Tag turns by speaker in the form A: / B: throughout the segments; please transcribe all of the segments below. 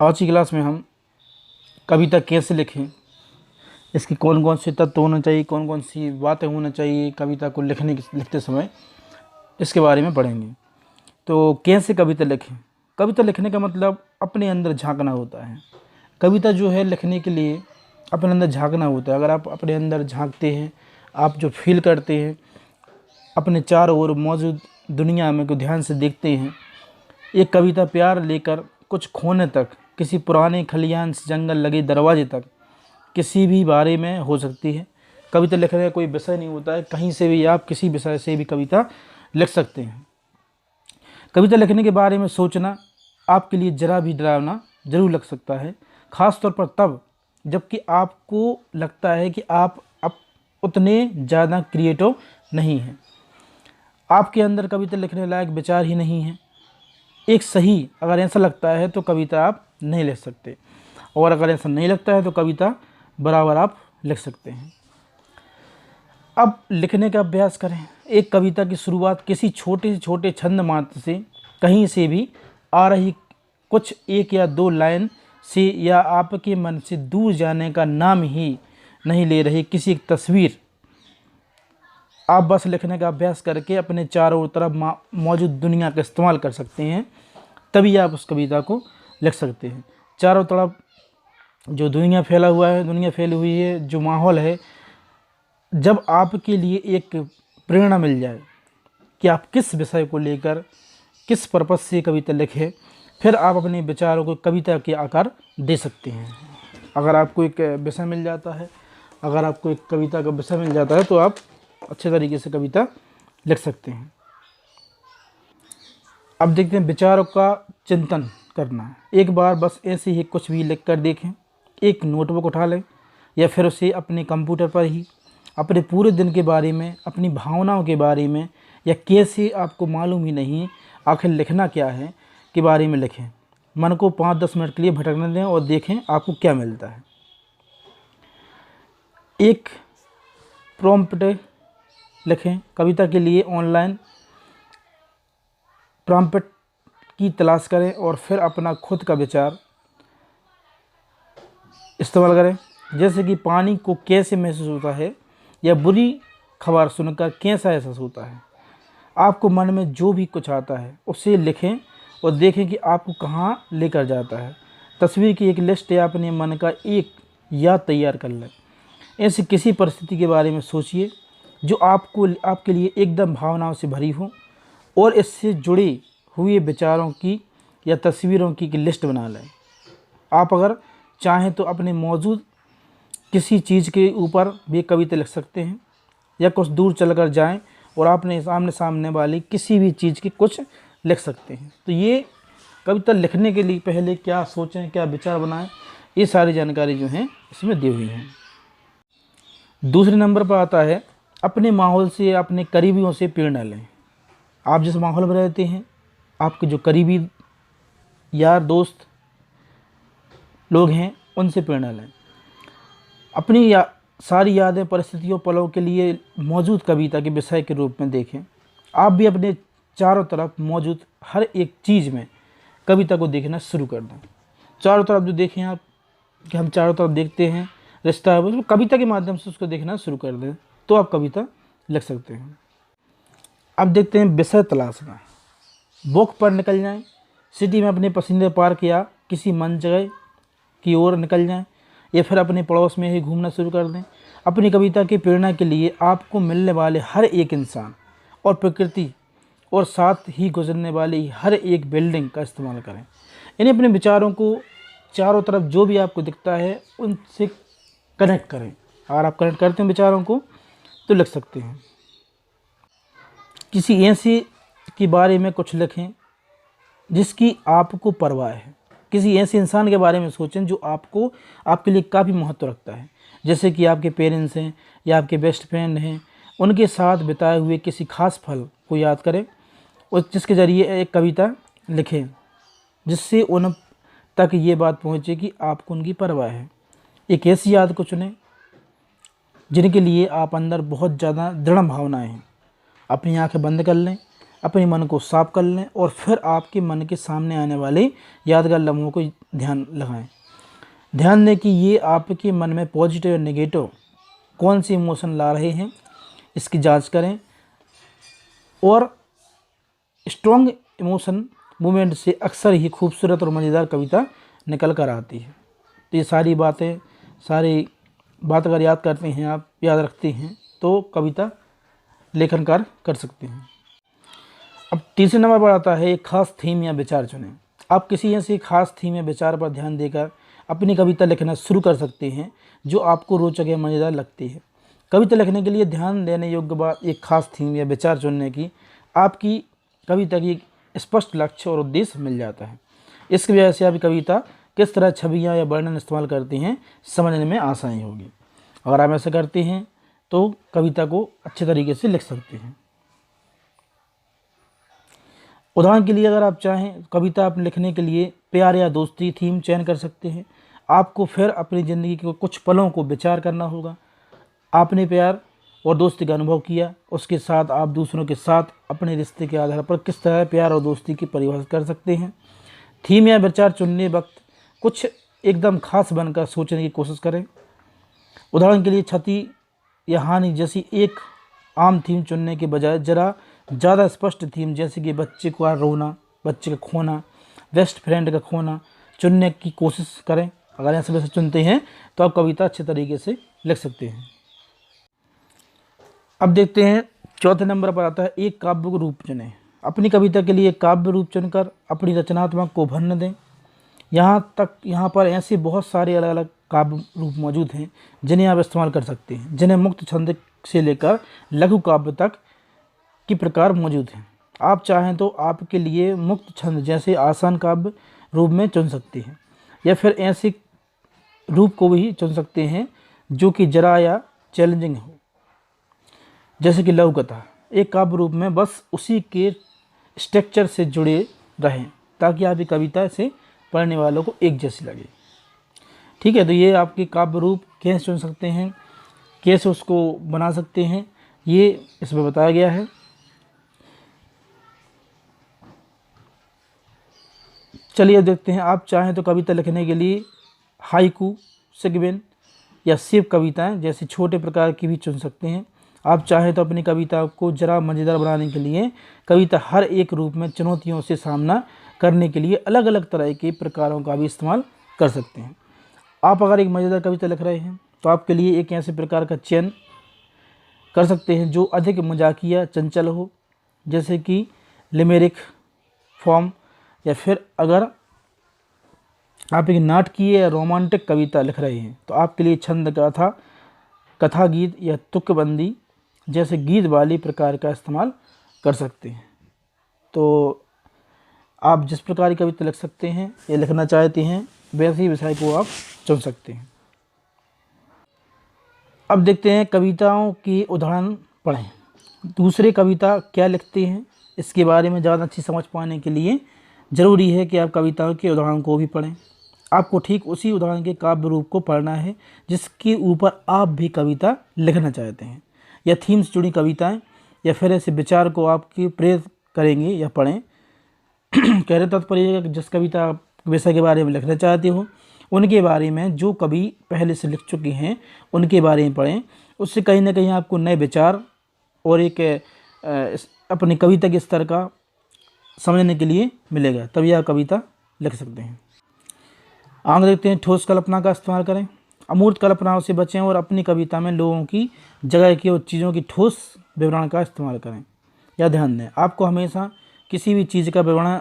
A: आज की क्लास में हम कविता कैसे लिखें, इसके कौन कौन से तत्व होना चाहिए, कौन कौन सी बातें होना चाहिए कविता को लिखते समय, इसके बारे में पढ़ेंगे। तो कैसे कविता लिखें। कविता लिखने का मतलब अपने अंदर झांकना होता है। कविता जो है लिखने के लिए अपने अंदर झांकना होता है। अगर आप अपने अंदर झांकते हैं, आप जो फील करते हैं, अपने चारों ओर मौजूद दुनिया में को ध्यान से देखते हैं, एक कविता प्यार लेकर कुछ खोने तक, किसी पुराने खलियान से जंगल लगे दरवाजे तक, किसी भी बारे में हो सकती है। कविता लिखने का कोई विषय नहीं होता है, कहीं से भी आप किसी विषय से भी कविता लिख सकते हैं। कविता लिखने के बारे में सोचना आपके लिए ज़रा भी डरावना जरूर लग सकता है, ख़ास तौर पर तब जबकि आपको लगता है कि आप उतने ज़्यादा क्रिएटिव नहीं हैं, आपके अंदर कविता लिखने लायक विचार ही नहीं है। एक सही अगर ऐसा लगता है तो कविता आप नहीं लिख सकते, और अगर ऐसा नहीं लगता है तो कविता बराबर आप लिख सकते हैं। अब लिखने का अभ्यास करें। एक कविता की शुरुआत किसी छोटे से छोटे छंद मात्र से, कहीं से भी आ रही कुछ एक या दो लाइन से, या आपके मन से दूर जाने का नाम ही नहीं ले रही किसी एक तस्वीर, आप बस लिखने का अभ्यास करके अपने चारों तरफ मौजूद दुनिया का इस्तेमाल कर सकते हैं, तभी आप उस कविता को लिख सकते हैं। चारों तरफ जो दुनिया फैला हुआ है, दुनिया फैली हुई है, जो माहौल है, जब आपके लिए एक प्रेरणा मिल जाए कि आप किस विषय को लेकर किस पर्पज से कविता लिखें, फिर आप अपने विचारों को कविता के आकार दे सकते हैं। अगर आपको एक विषय मिल जाता है, अगर आपको एक कविता का विषय मिल जाता है तो आप अच्छे तरीके से कविता लिख सकते हैं। अब देखते हैं विचारों का चिंतन करना। एक बार बस ऐसे ही कुछ भी लिख कर देखें। एक नोटबुक उठा लें या फिर उसे अपने कंप्यूटर पर ही अपने पूरे दिन के बारे में, अपनी भावनाओं के बारे में, या कैसे आपको मालूम ही नहीं आखिर लिखना क्या है के बारे में लिखें। मन को 5-10 मिनट के लिए भटकने दें और देखें आपको क्या मिलता है। एक प्रॉम्प्ट लिखें। कविता के लिए ऑनलाइन प्रॉम्प्ट की तलाश करें और फिर अपना खुद का विचार इस्तेमाल करें, जैसे कि पानी को कैसे महसूस होता है या बुरी खबर सुनकर कैसा एहसास होता है। आपको मन में जो भी कुछ आता है उसे लिखें और देखें कि आपको कहाँ लेकर जाता है। तस्वीर की एक लिस्ट या अपने मन का एक याद तैयार कर लें। ऐसी किसी परिस्थिति के बारे में सोचिए जो आपके लिए एकदम भावनाओं से भरी हो, और इससे जुड़े हुए विचारों की या तस्वीरों की लिस्ट बना लें। आप अगर चाहें तो अपने मौजूद किसी चीज़ के ऊपर भी कविता लिख सकते हैं, या कुछ दूर चलकर जाएं और आपने सामने वाली किसी भी चीज़ की कुछ लिख सकते हैं। तो ये कविता लिखने के लिए पहले क्या सोचें, क्या विचार बनाएं, ये सारी जानकारी जो है इसमें दी हुई है। दूसरे नंबर पर आता है अपने माहौल से, अपने करीबियों से प्रेरणा लें। आप जिस माहौल में रहते हैं, आपके जो करीबी यार दोस्त लोग हैं, उनसे प्रेरणा लें। अपनी सारी यादें, परिस्थितियों, पलों के लिए मौजूद कविता के विषय के रूप में देखें। आप भी अपने चारों तरफ मौजूद हर एक चीज़ में कविता को देखना शुरू कर दें। चारों तरफ जो देखें आप, कि हम चारों तरफ देखते हैं, रिश्ता है, वो कविता के माध्यम से उसको देखना शुरू कर दें, तो आप कविता लिख सकते हैं। अब देखते हैं विषय तलाशना। वॉक पर निकल जाएं। सिटी में अपने पसंदीदा पार्क या किसी मन जगह की ओर निकल जाएं, या फिर अपने पड़ोस में ही घूमना शुरू कर दें। अपनी कविता की प्रेरणा के लिए आपको मिलने वाले हर एक इंसान और प्रकृति और साथ ही गुजरने वाली हर एक बिल्डिंग का इस्तेमाल करें। यानी अपने विचारों को चारों तरफ जो भी आपको दिखता है उनसे कनेक्ट करें। अगर आप कनेक्ट करते हैं विचारों को तो लिख सकते हैं। किसी ऐसे के बारे में कुछ लिखें जिसकी आपको परवाह है। किसी ऐसे इंसान के बारे में सोचें जो आपके लिए काफ़ी महत्व रखता है, जैसे कि आपके पेरेंट्स हैं या आपके बेस्ट फ्रेंड हैं। उनके साथ बिताए हुए किसी खास पल को याद करें और जिसके ज़रिए एक कविता लिखें जिससे उन तक ये बात पहुँचे कि आपको उनकी परवाह है। एक ऐसी याद को चुनें जिनके लिए आप अंदर बहुत ज़्यादा दृढ़ भावनाएं हैं। अपनी आंखें बंद कर लें अपने मन को साफ कर लें और फिर आपके मन के सामने आने वाले यादगार लम्हों को ध्यान लगाएं। ध्यान दें कि ये आपके मन में पॉजिटिव और नेगेटिव कौन सी इमोशन ला रहे हैं, इसकी जांच करें। और स्ट्रॉन्ग इमोशन मूवमेंट से अक्सर ही खूबसूरत और मज़ेदार कविता निकल कर आती है। तो ये सारी बात अगर याद करते हैं, आप याद रखते हैं, तो कविता लेखन कार्य कर सकते हैं। अब तीसरे नंबर पर आता है एक खास थीम या विचार चुनें। आप किसी ऐसे खास थीम या विचार पर ध्यान देकर अपनी कविता लिखना शुरू कर सकते हैं जो आपको रोचक या मज़ेदार लगती है। कविता लिखने के लिए ध्यान देने योग्य बात एक खास थीम या विचार चुनने की आपकी कविता की स्पष्ट लक्ष्य और उद्देश्य मिल जाता है। इसकी वजह से आपकी कविता किस तरह छवियाँ या वर्णन इस्तेमाल करती हैं समझने में आसानी होगी। अगर आप ऐसा करते हैं तो कविता को अच्छे तरीके से लिख सकते हैं। उदाहरण के लिए अगर आप चाहें कविता आप लिखने के लिए प्यार या दोस्ती थीम चयन कर सकते हैं। आपको फिर अपनी ज़िंदगी के कुछ पलों को विचार करना होगा। आपने प्यार और दोस्ती का अनुभव किया, उसके साथ आप दूसरों के साथ अपने रिश्ते के आधार पर किस तरह प्यार और दोस्ती की परिभाषा कर सकते हैं। थीम या विचार चुनने वक्त कुछ एकदम खास बनकर सोचने की कोशिश करें। उदाहरण के लिए क्षति या हानि जैसी एक आम थीम चुनने के बजाय ज़रा ज़्यादा स्पष्ट थीम जैसे कि बच्चे का रोना, बच्चे का खोना, बेस्ट फ्रेंड का खोना चुनने की कोशिश करें। अगर ऐसे वैसे चुनते हैं तो आप कविता अच्छे तरीके से लिख सकते हैं। अब देखते हैं चौथे नंबर पर आता है एक काव्य रूप चुनें। अपनी कविता के लिए एक काव्य रूप चुनकर अपनी रचनात्मक को भरने दें। यहाँ पर ऐसे बहुत सारे अलग अलग काव्य रूप मौजूद हैं जिन्हें आप इस्तेमाल कर सकते हैं, जिन्हें मुक्त छंद से लेकर लघु काव्य तक की प्रकार मौजूद हैं। आप चाहें तो आपके लिए मुक्त छंद जैसे आसान काव्य रूप में चुन सकते हैं, या फिर ऐसे रूप को भी चुन सकते हैं जो कि जरा या चैलेंजिंग हो, जैसे कि लघु कथा। एक काव्य रूप में बस उसी के स्ट्रक्चर से जुड़े रहें ताकि आपकी कविता से पढ़ने वालों को एक जैसी लगे। ठीक है, तो ये आपके काव्य रूप कैसे चुन सकते हैं, कैसे उसको बना सकते हैं, ये इसमें बताया गया है। चलिए देखते हैं। आप चाहें तो कविता लिखने के लिए हाइकू, सेगमेंट या शिव कविताएं जैसे छोटे प्रकार की भी चुन सकते हैं। आप चाहें तो अपनी कविता को जरा मज़ेदार बनाने के लिए कविता हर एक रूप में चुनौतियों से सामना करने के लिए अलग अलग तरह के प्रकारों का भी इस्तेमाल कर सकते हैं। आप अगर एक मज़ेदार कविता लिख रहे हैं तो आपके लिए एक ऐसे प्रकार का चयन कर सकते हैं जो अधिक मजाकिया चंचल हो, जैसे कि लिमेरिक फॉर्म, या फिर अगर आप एक नाटकीय या रोमांटिक कविता लिख रहे हैं तो आपके लिए छंद कथा गीत या तुकबंदी जैसे गीत वाली प्रकार का इस्तेमाल कर सकते हैं। तो आप जिस प्रकार की कविता लिख सकते हैं या लिखना चाहते हैं वैसे ही विषय को आप चुन सकते हैं। अब देखते हैं कविताओं के उदाहरण पढ़ें। दूसरे कविता क्या लिखते हैं इसके बारे में ज़्यादा अच्छी समझ पाने के लिए ज़रूरी है कि आप कविताओं के उदाहरण को भी पढ़ें। आपको ठीक उसी उदाहरण के काव्य रूप को पढ़ना है जिसके ऊपर आप भी कविता लिखना चाहते हैं, या थीम से जुड़ी कविताएं, या फिर ऐसे विचार को आपकी प्रेरित करेंगे या पढ़ें। कहने तात्पर्य जिस कविता विषय के बारे में लिखना चाहते हो उनके बारे में जो कवि पहले से लिख चुके हैं उनके बारे में पढ़ें। उससे कहीं ना कहीं आपको नए विचार और एक अपनी कविता के स्तर का समझने के लिए मिलेगा, तभी आप कविता लिख सकते हैं। आगे देखते हैं ठोस कल्पना का इस्तेमाल करें। अमूर्त कल्पनाओं से बचें और अपनी कविता में लोगों की जगह की और चीज़ों की ठोस विवरण का इस्तेमाल करें। या ध्यान दें, आपको हमेशा किसी भी चीज़ का विवरण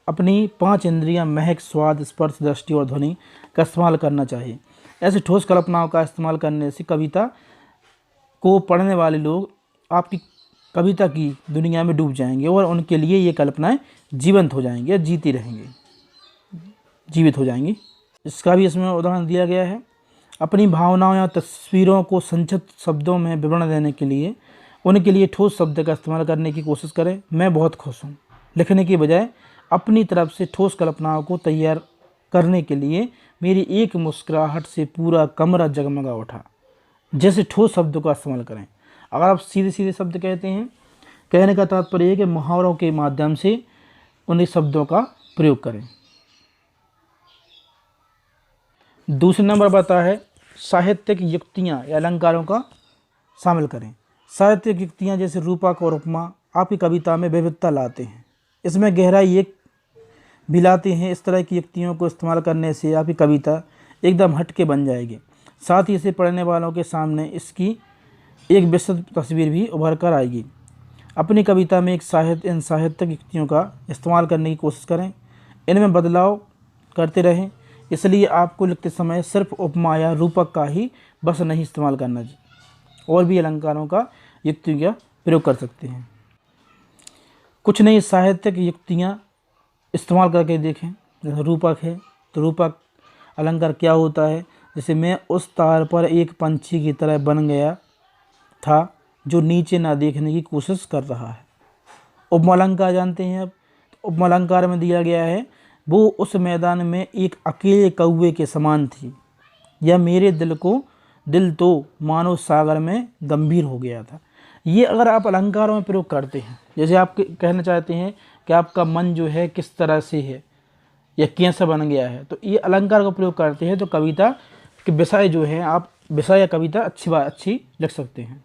A: अपनी 5 इंद्रियां महक, स्वाद, स्पर्श, दृष्टि और ध्वनि का इस्तेमाल करना चाहिए। ऐसे ठोस कल्पनाओं का इस्तेमाल करने से कविता को पढ़ने वाले लोग आपकी कविता की दुनिया में डूब जाएंगे और उनके लिए ये कल्पनाएं जीवंत हो जाएंगी या जीवित हो जाएंगी। इसका भी इसमें उदाहरण दिया गया है। अपनी भावनाओं या तस्वीरों को संक्षिप्त शब्दों में विवरण देने के लिए उनके लिए ठोस शब्द का इस्तेमाल करने की कोशिश करें। मैं बहुत खुश हूँ लिखने के बजाय अपनी तरफ से ठोस कल्पनाओं को तैयार करने के लिए मेरी एक मुस्कुराहट से पूरा कमरा जगमगा उठा, जैसे ठोस शब्दों का इस्तेमाल करें। अगर आप सीधे सीधे शब्द कहते हैं कहने का तात्पर्य है कि मुहावरों के माध्यम से उन्हीं शब्दों का प्रयोग करें। दूसरे नंबर पर आता है साहित्यिक युक्तियाँ या अलंकारों का शामिल करें। साहित्यिक युक्तियाँ जैसे रूपक और उपमा आपकी कविता में विविधता लाते हैं, इसमें गहराई एक भी लाते हैं। इस तरह की युक्तियों को इस्तेमाल करने से आपकी कविता एकदम हटके बन जाएगी। साथ ही इसे पढ़ने वालों के सामने इसकी एक विस्तृत तस्वीर भी उभर कर आएगी। अपनी कविता में इन साहित्यिक युक्तियों का इस्तेमाल करने की कोशिश करें, इनमें बदलाव करते रहें। इसलिए आपको लिखते समय सिर्फ उपमा या रूपक का ही बस नहीं इस्तेमाल करना चाहिए, और भी अलंकारों का युक्तियों का प्रयोग कर सकते हैं। कुछ नई साहित्यिक युक्तियाँ इस्तेमाल करके देखें। जैसे रूपक है तो रूपक अलंकार क्या होता है, जैसे मैं उस तार पर एक पंछी की तरह बन गया था जो नीचे ना देखने की कोशिश कर रहा है। उपमालंकार जानते हैं अब। उपमालंकार में दिया गया है वो उस मैदान में एक अकेले कौवे के समान थी, या मेरे दिल तो मानो सागर में गंभीर हो गया था। ये अगर आप अलंकारों में प्रयोग करते हैं, जैसे आप कहना चाहते हैं कि आपका मन जो है किस तरह से है या कैसा बन गया है, तो ये अलंकार का प्रयोग करते हैं तो कविता के विषय जो है आप विषय या कविता अच्छी लिख सकते हैं।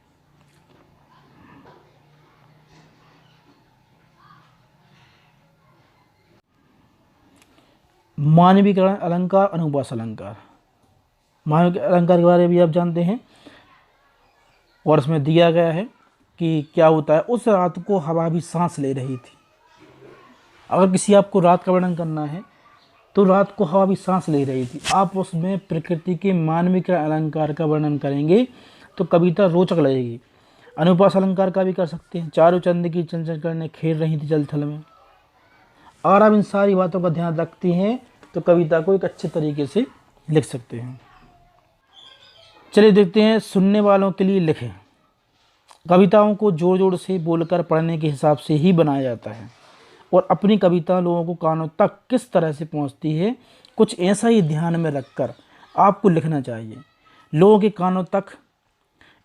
A: मानवीकरण अलंकार, अनुप्रास अलंकार। मानवीय अलंकार के बारे में भी आप जानते हैं, और इसमें दिया गया है कि क्या होता है। उस रात को हवा भी सांस ले रही थी। अगर किसी आपको रात का वर्णन करना है तो रात को हवा भी सांस ले रही थी, आप उसमें प्रकृति के मानवीकरण अलंकार का वर्णन करेंगे तो कविता रोचक लगेगी। अनुप्रास अलंकार का भी कर सकते हैं। चारों चंद की चंचल करने खेल रही थी जल थल में। अगर आप इन सारी बातों का ध्यान रखते हैं तो कविता को एक अच्छे तरीके से लिख सकते हैं। चलिए देखते हैं सुनने वालों के लिए लिखें। कविताओं को जोर जोर से बोलकर पढ़ने के हिसाब से ही बनाया जाता है, और अपनी कविता लोगों को कानों तक किस तरह से पहुंचती है कुछ ऐसा ही ध्यान में रखकर आपको लिखना चाहिए। लोगों के कानों तक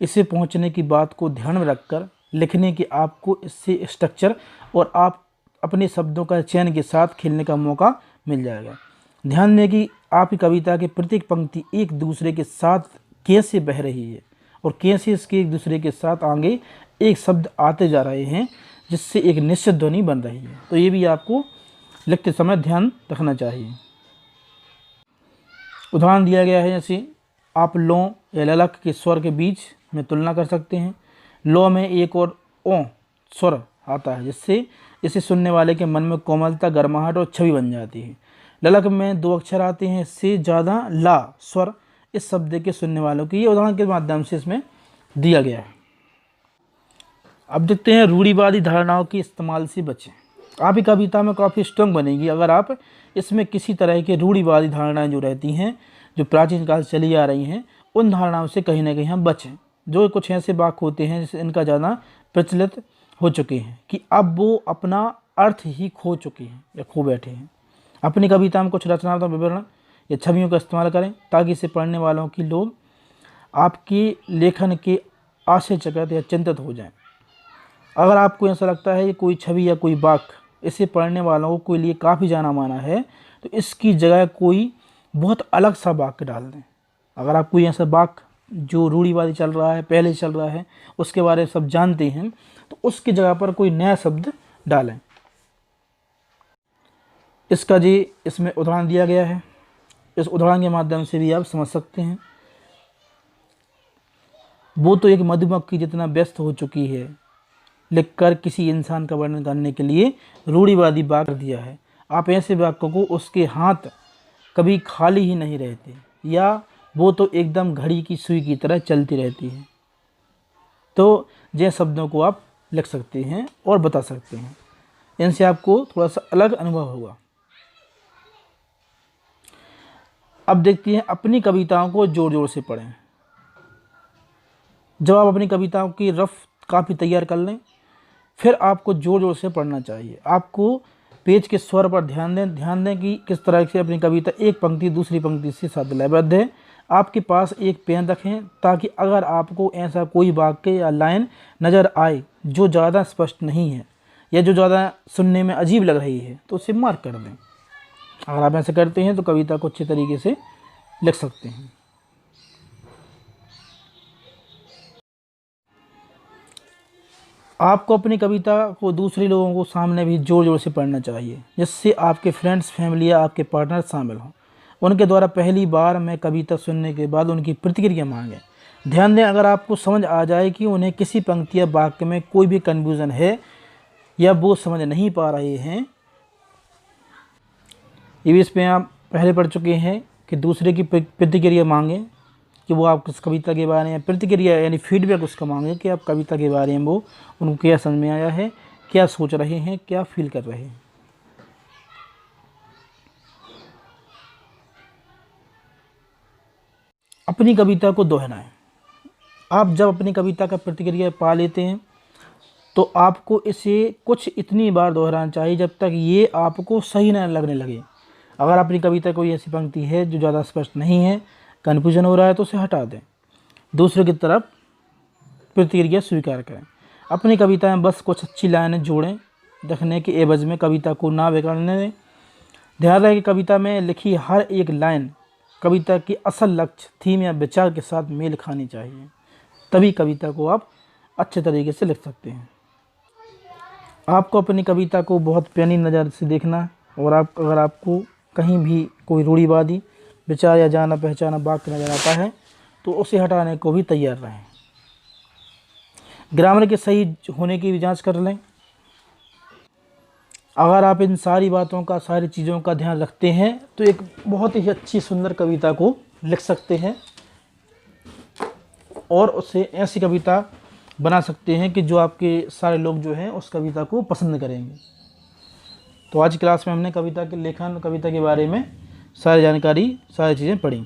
A: इसे पहुंचने की बात को ध्यान में रखकर लिखने की आपको इससे स्ट्रक्चर और आप अपने शब्दों का चयन के साथ खेलने का मौका मिल जाएगा। ध्यान दें कि आपकी कविता की प्रत्येक पंक्ति एक दूसरे के साथ कैसे बह रही है और कैसे इसके एक दूसरे के साथ आगे एक शब्द आते जा रहे हैं, जिससे एक निश्चित ध्वनि बन रही है। तो ये भी आपको लिखते समय ध्यान रखना चाहिए। उदाहरण दिया गया है, जैसे आप लो या ललक के स्वर के बीच में तुलना कर सकते हैं। लो में एक और ओ स्वर आता है, जिससे इसे सुनने वाले के मन में कोमलता, गर्माहट और छवि बन जाती है। ललक में 2 अक्षर आते हैं, इससे ज़्यादा ला स्वर इस शब्द के सुनने वालों की, ये उदाहरण के माध्यम से इसमें दिया गया है। अब देखते हैं रूढ़िवादी धारणाओं के इस्तेमाल से बचें। आपकी कविता में काफ़ी स्ट्रॉन्ग बनेगी अगर आप इसमें किसी तरह की रूढ़िवादी धारणाएं जो रहती हैं, जो प्राचीन काल से चली आ रही हैं, उन धारणाओं से कहीं ना कहीं हम बचें। जो कुछ ऐसे वाक्य होते हैं जिससे इनका ज़्यादा प्रचलित हो चुके हैं कि अब वो अपना अर्थ ही खो चुके हैं या खो बैठे हैं। अपनी कविता में कुछ रचनात्मक विवरण या छवियों का इस्तेमाल करें ताकि इसे पढ़ने वालों की लोग आपके लेखन के आश्चर्यचकित या चिंतित हो जाएं। अगर आपको ऐसा लगता है कि कोई छवि या कोई वाक्य इसे पढ़ने वालों के लिए काफ़ी जाना माना है, तो इसकी जगह कोई बहुत अलग सा वाक्य डाल दें। अगर आप कोई ऐसा वाक्य जो रूढ़िवादी चल रहा है, पहले चल रहा है, उसके बारे में सब जानते हैं, तो उसकी जगह पर कोई नया शब्द डालें। इसका जी इसमें उदाहरण दिया गया है, इस उदाहरण के माध्यम से भी आप समझ सकते हैं। वो तो एक मधुमक्खी जितना व्यस्त हो चुकी है, लिखकर किसी इंसान का वर्णन करने के लिए रूढ़िवादी वाक्य दिया है। आप ऐसे वाक्यों को उसके हाथ कभी खाली ही नहीं रहते, या वो तो एकदम घड़ी की सुई की तरह चलती रहती है। तो जैसे शब्दों को आप लिख सकते हैं और बता सकते हैं, इनसे आपको थोड़ा सा अलग अनुभव होगा। अब देखते हैं अपनी कविताओं को जोर जोर से पढ़ें। जब आप अपनी कविताओं की रफ कॉपी तैयार कर लें, फिर आपको जोर जोर से पढ़ना चाहिए। आपको पेज के स्वर पर ध्यान दें कि किस तरह से अपनी कविता एक पंक्ति दूसरी पंक्ति से साथ लयबद्ध है। आपके पास एक पेन रखें ताकि अगर आपको ऐसा कोई वाक्य या लाइन नज़र आए जो ज़्यादा स्पष्ट नहीं है या जो ज़्यादा सुनने में अजीब लग रही है तो उसे मार्क कर दें। अगर आप ऐसे करते हैं तो कविता को अच्छे तरीके से लिख सकते हैं। आपको अपनी कविता को दूसरे लोगों को सामने भी ज़ोर ज़ोर से पढ़ना चाहिए, जिससे आपके फ्रेंड्स, फैमिली या आपके पार्टनर शामिल हों। उनके द्वारा पहली बार में कविता सुनने के बाद उनकी प्रतिक्रिया मांगें। ध्यान दें, अगर आपको समझ आ जाए कि उन्हें किसी पंक्ति या वाक्य में कोई भी कन्फ्यूज़न है या वो समझ नहीं पा रहे हैं, ये भी इस पर आप पहले पढ़ चुके हैं कि दूसरे की प्रतिक्रिया मांगें कि वो आप किस कविता के बारे में प्रतिक्रिया यानी फीडबैक उसका मांगे कि आप कविता के बारे में वो उनको क्या समझ में आया है, क्या सोच रहे हैं, क्या फील कर रहे हैं। अपनी कविता को दोहराएं। आप जब अपनी कविता का प्रतिक्रिया पा लेते हैं तो आपको इसे कुछ इतनी बार दोहराना चाहिए जब तक ये आपको सही न लगने लगे। अगर अपनी कविता कोई ऐसी पंक्ति है जो ज़्यादा स्पष्ट नहीं है, कन्फ्यूजन हो रहा है, तो उसे हटा दें। दूसरे की तरफ प्रतिक्रिया स्वीकार करें। अपनी कविता में बस कुछ अच्छी लाइनें जोड़ें, रखने के एवज में कविता को ना बिगाड़ने दें। ध्यान रखें कि कविता में लिखी हर एक लाइन कविता की असल लक्ष्य, थीम या विचार के साथ मेल खानी चाहिए, तभी कविता को आप अच्छे तरीके से लिख सकते हैं। आपको अपनी कविता को बहुत पैनी नज़र से देखना और अगर आपको कहीं भी कोई रूढ़िवादी विचार या जाना पहचाना वाक्य नज़र आता है तो उसे हटाने को भी तैयार रहें। ग्रामर के सही होने की भी जांच कर लें। अगर आप इन सारी बातों का, सारी चीज़ों का ध्यान रखते हैं तो एक बहुत ही अच्छी सुंदर कविता को लिख सकते हैं और उसे ऐसी कविता बना सकते हैं कि जो आपके सारे लोग जो हैं उस कविता को पसंद करेंगे। तो आज की क्लास में हमने कविता के लेखन, कविता के बारे में सारी जानकारी, सारी चीज़ें पढ़ी।